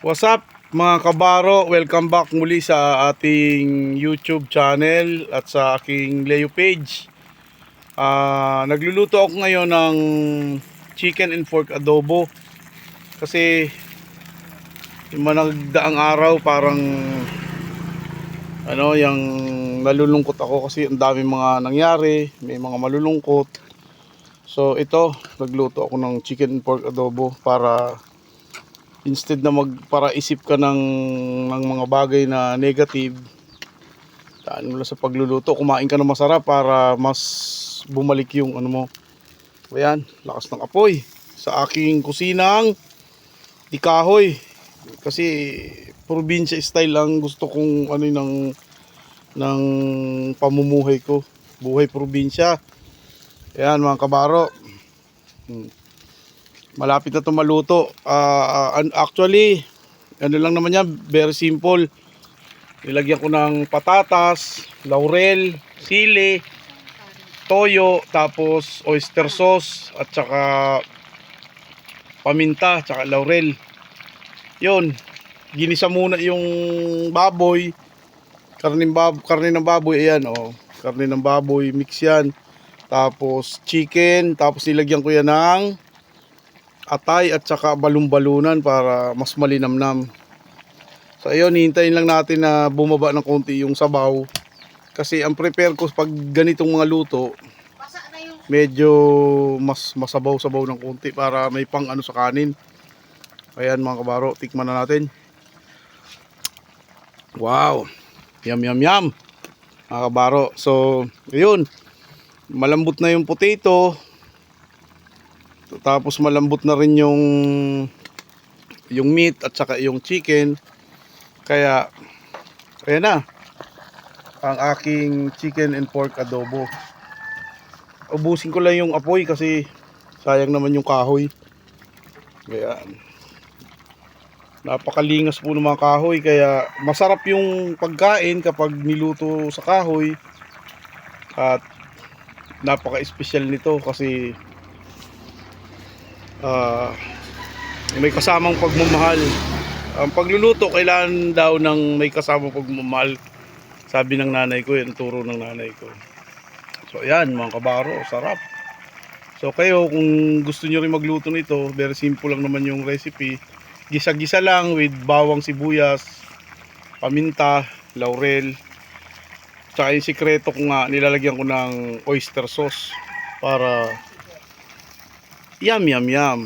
What's up mga kabaro? Welcome back muli sa ating YouTube channel at sa aking Leo page. Nagluluto ako ngayon ng chicken and pork adobo. Kasi yung nagdaang araw parang yung nalulungkot ako kasi ang daming mga nangyari, may mga malulungkot. So ito, nagluto ako ng chicken and pork adobo para instead na magparaisip ka ng mga bagay na negative, taan mo lang sa pagluluto, kumain ka ng masarap para mas bumalik yung ano mo. Ayan, lakas ng apoy sa aking kusinang ikahoy. Kasi probinsya style lang gusto kong ng pamumuhay ko. Buhay probinsya. Ayan mga kabaro. Malapit na ito maluto. Actually, ano lang naman yan, very simple. Nilagyan ko ng patatas, laurel, sili, toyo, tapos oyster sauce, at saka paminta, saka laurel. Yun, ginisa muna yung baboy, karne ng baboy, ayan karne ng baboy, mix yan. Tapos chicken, tapos nilagyan ko yan ng atay at saka balon-balunan para mas malinamnam. So ayun, hihintayin lang natin na bumaba ng konti yung sabaw. Kasi ang prepare ko pag ganitong mga luto, medyo mas masabaw-sabaw ng konti para may pang ano sa kanin. Ayan mga kabaro, tikman na natin. Wow, yum yum yum mga kabaro. So ayun, malambot na yung potato. Tapos malambot na rin yung meat at saka yung chicken. Kaya ayan na ang aking chicken and pork adobo. Ubusin ko lang yung apoy kasi sayang naman yung kahoy. Ayan, napakalingas po ng mga kahoy, kaya masarap yung pagkain kapag niluto sa kahoy. At napaka-espesyal nito kasi may kasamang pagmamahal. Ang pagluluto kailangan daw ng may kasamang pagmamahal, sabi ng nanay ko, yan turo ng nanay ko. So ayan mga kabaro, sarap. So kayo kung gusto nyo rin magluto nito, very simple lang naman yung recipe. Gisa-gisa lang with bawang, sibuyas, paminta, laurel. Tsaka yung sikreto ko nga, nilalagyan ko ng oyster sauce para yum yum yum.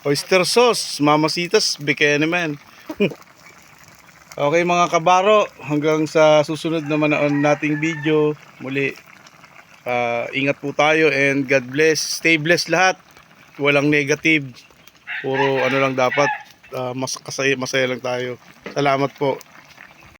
Oyster sauce, mamasitas, bikini man. Okay mga kabaro, hanggang sa susunod naman nating video muli. Ingat po tayo and God bless. Stay blessed lahat. Walang negative. Puro ano lang dapat, masaya lang tayo. Salamat po.